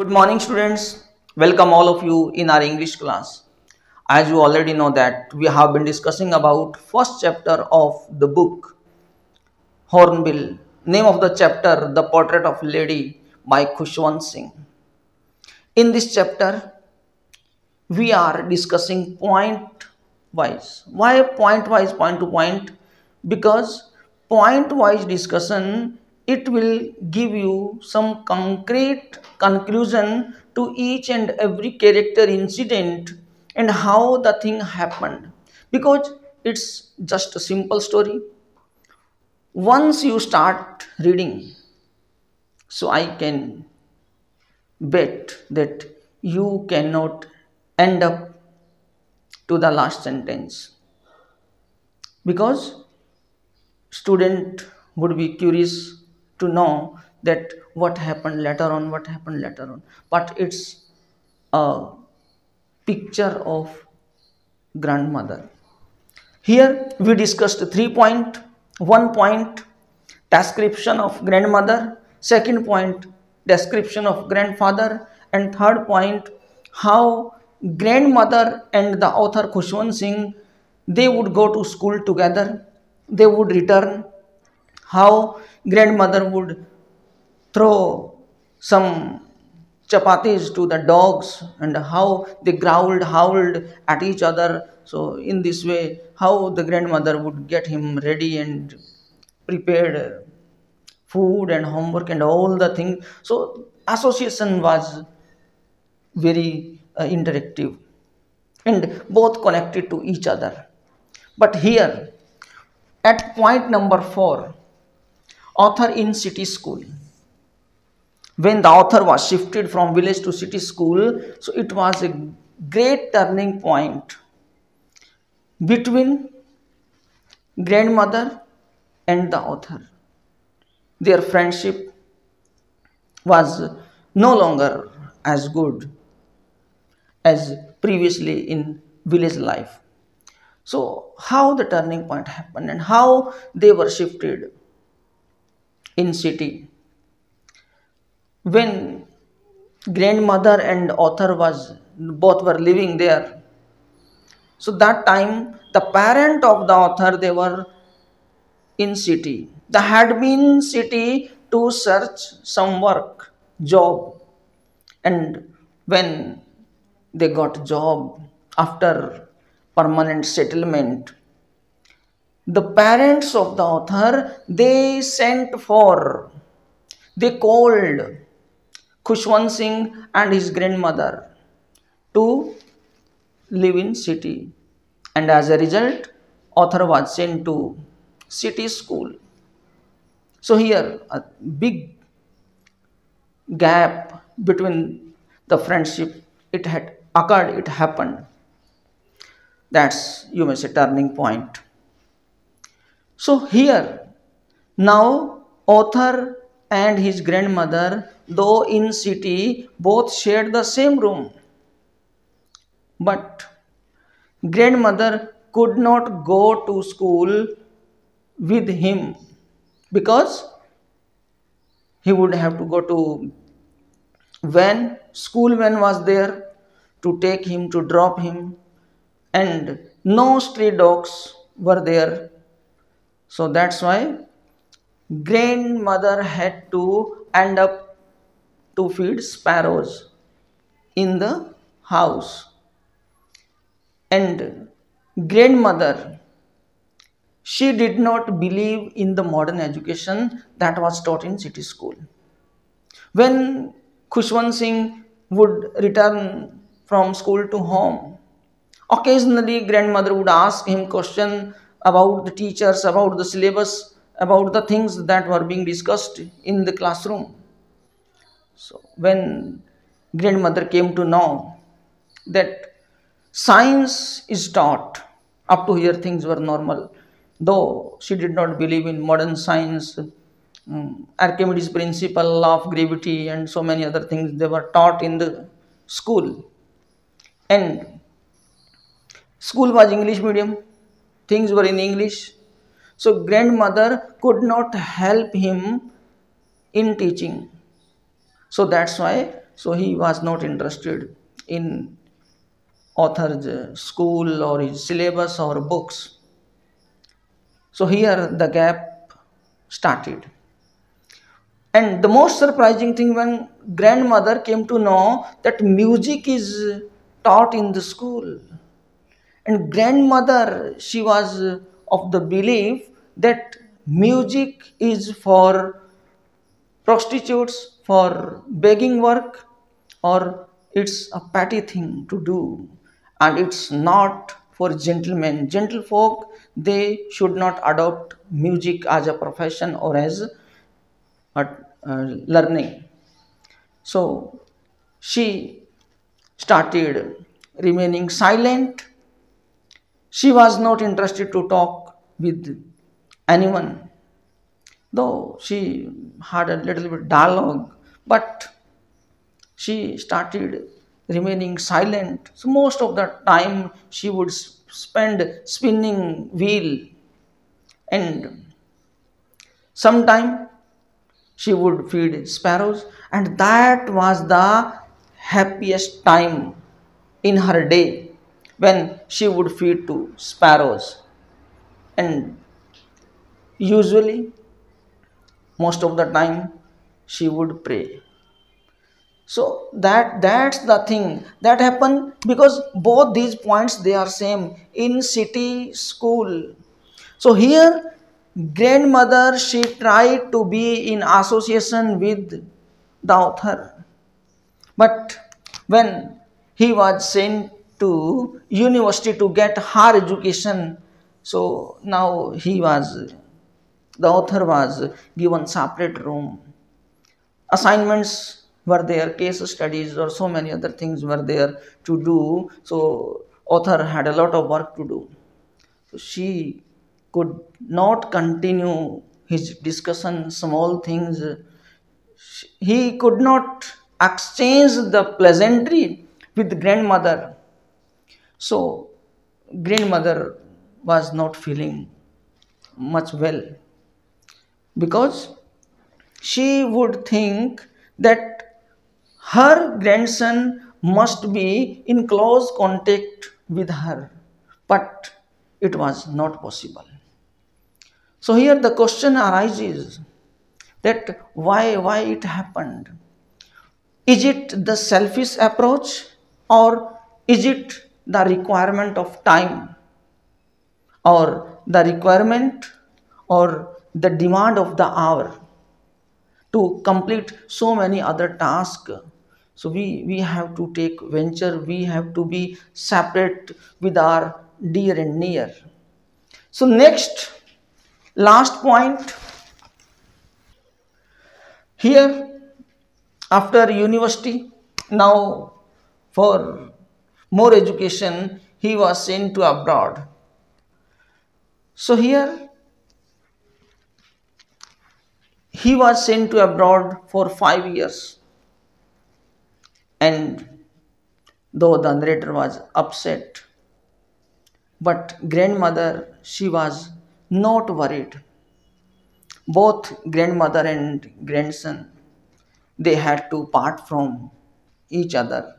Good morning, students. Welcome all of you in our English class. As you already know that we have been discussing about first chapter of the book Hornbill. Name of the chapter, The Portrait of Lady by Khushwant Singh. In this chapter, we are discussing point wise. Why point wise, point to point? Because point wise discussion, it will give you some concrete conclusion to each and every character incident and how the thing happened, because it's just a simple story. Once you start reading, so I can bet that you cannot end up to the last sentence, because student would be curious to know that what happened later on, but it's a picture of grandmother. Here we discussed 3 point. 1 point, description of grandmother. Second point, description of grandfather. And third point, how grandmother and the author Khushwant Singh, they would go to school together, they would return, how grandmother would throw some chapatis to the dogs and how they growled, howled at each other. So in this way, how the grandmother would get him ready and prepared food and homework and all the things. So association was very interactive and both connected to each other. But here at point number 4, author in city school. When the author was shifted from village to city school, so it was a great turning point between grandmother and the author. Their friendship was no longer as good as previously in village life. So how the turning point happened and how they were shifted in city. When grandmother and author was both were living there, so that time the parent of the author, they were in city. They had been city to search some work, job, and when they got job after permanent settlement, the parents of the author, they called Khushwant Singh and his grandmother to live in city, and as a result, author was sent to city school. So here a big gap between the friendship, it had occurred, it happened. That's, you may say, turning point. So here now author and his grandmother, though in city, both shared the same room, but grandmother could not go to school with him because he would have to go to school van was there to take him, to drop him, and no stray dogs were there. So that's why grandmother had to end up to feed sparrows in the house. And grandmother, she did not believe in the modern education that was taught in city school. When Khushwant Singh would return from school to home, occasionally grandmother would ask him question about the teachers, about the syllabus, about the things that were being discussed in the classroom. So when grandmother came to know that science is taught, up to here things were normal. Though she did not believe in modern science, Archimedes' principle, law of gravity, and so many other things, they were taught in the school. And school was English medium, things were in English. So grandmother could not help him in teaching. So that's why so he was not interested in author's school or his syllabus or books. So here the gap started. And the most surprising thing, when grandmother came to know that music is taught in the school, and grandmother, she was of the belief that music is for prostitutes, for begging work, or it's a petty thing to do, and it's not for gentlemen. Gentlefolk, they should not adopt music as a profession or as a learning. So she started remaining silent. She was not interested to talk with anyone, though she had a little bit dialogue, but she started remaining silent. So most of the time she would spend spinning wheel, and sometime she would feed sparrows, and that was the happiest time in her day, when she would feed to sparrows. And usually, most of the time, she would pray. So that's the thing that happened, because both these points, they are same in city school. So here grandmother, she tried to be in association with the author, but when he was sent to university to get higher education, so now the author was given separate room. Assignments were there, case studies, or so many other things were there to do. So author had a lot of work to do. So she could not continue his discussion, small things. He could not exchange the pleasantry with grandmother. So grandmother was not feeling much well, because she would think that her grandson must be in close contact with her, but it was not possible. So here the question arises that why it happened. Is it the selfish approach, or is it the requirement of time, or the requirement or the demand of the hour to complete so many other tasks? So we have to take venture, we have to be separate with our dear and near. So next, last point, here after university, now for more education, he was sent to abroad. So here he was sent to abroad for 5 years, and though the narrator was upset, but grandmother, she was not worried. Both grandmother and grandson, they had to part from each other.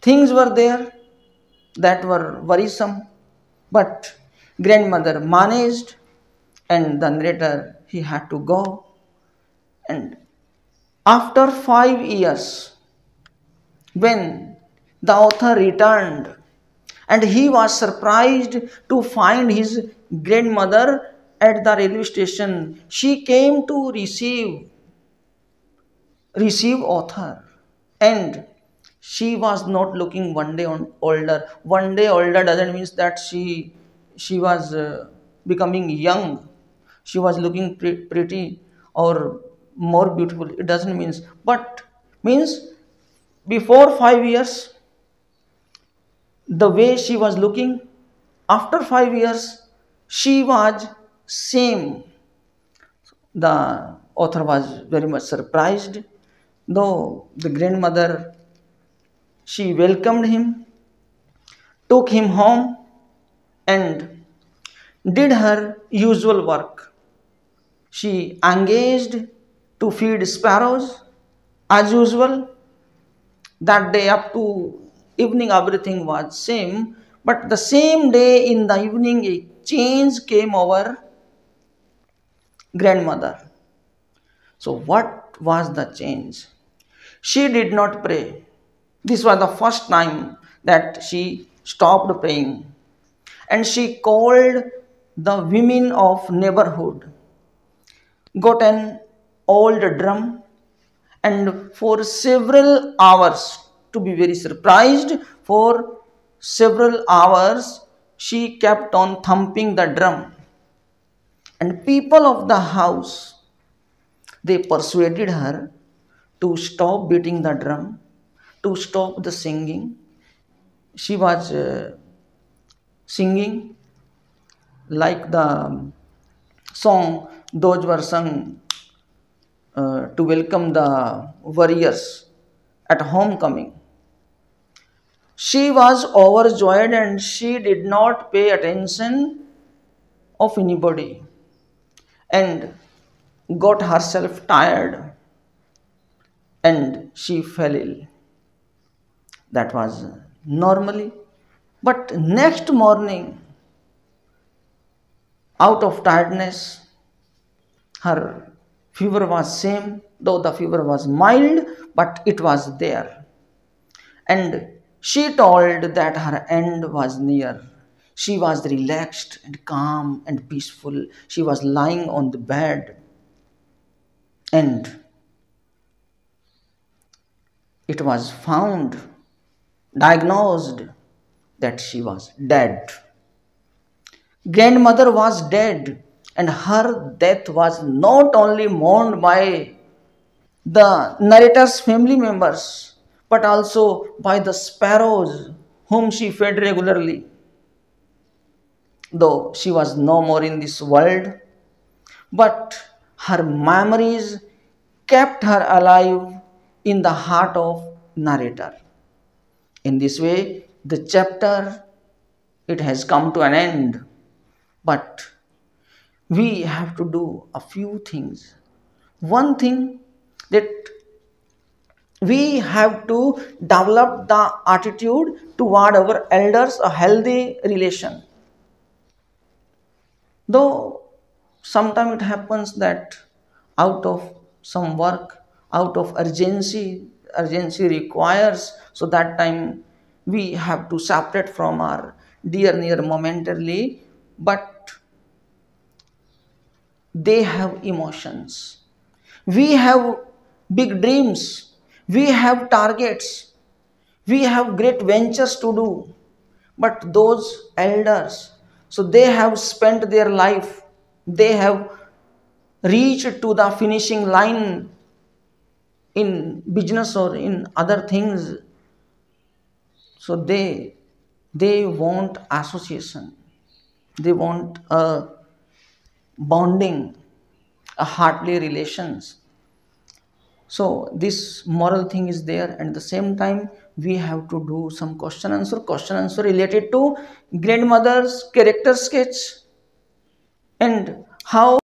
Things were there that were worrisome, but grandmother managed, and the narrator, he had to go. And after 5 years, when the author returned, and he was surprised to find his grandmother at the railway station, she came to receive author, and she was not looking one day on older. One day older doesn't mean that she was becoming young. She was looking pretty or more beautiful, it doesn't means, but means before 5 years the way she was looking, after 5 years she was same. The author was very much surprised, though the grandmother, she welcomed him, took him home, and did her usual work. She engaged to feed sparrows, As usual, that day up to evening everything was same, but the same day in the evening a change came over grandmother. So what was the change? She did not pray. This was the first time that she stopped praying, and she called the women of neighborhood, got an old drum, and for several hours, to be very surprised, for several hours she kept on thumping the drum, and people of the house, they persuaded her to stop beating the drum, to stop the singing. She was singing like the song those were sung to welcome the warriors at homecoming. She was overjoyed and she did not pay attention of anybody and got herself tired and she fell ill. That was normally. But next morning, out of tiredness, her fever was same, though the fever was mild, but it was there. And she told that her end was near. She was relaxed and calm and peaceful. She was lying on the bed, and it was found, diagnosed, that she was dead. Grandmother was dead, and her death was not only mourned by the narrator's family members, but also by the sparrows whom she fed regularly. Though she was no more in this world, but her memories kept her alive in the heart of narrator. In this way, the chapter, it has come to an end, but we have to do a few things. One thing, that we have to develop the attitude toward our elders, a healthy relation. Though sometimes it happens that out of some work, out of urgency requires, so that time we have to separate from our dear near momentarily, but they have emotions. We have big dreams, we have targets, we have great ventures to do, but those elders, so they have spent their life, they have reached to the finishing line in business or in other things, so they want association, they want a bonding, a heartly relations. So this moral thing is there, and at the same time we have to do some question answer related to grandmother's character sketch and how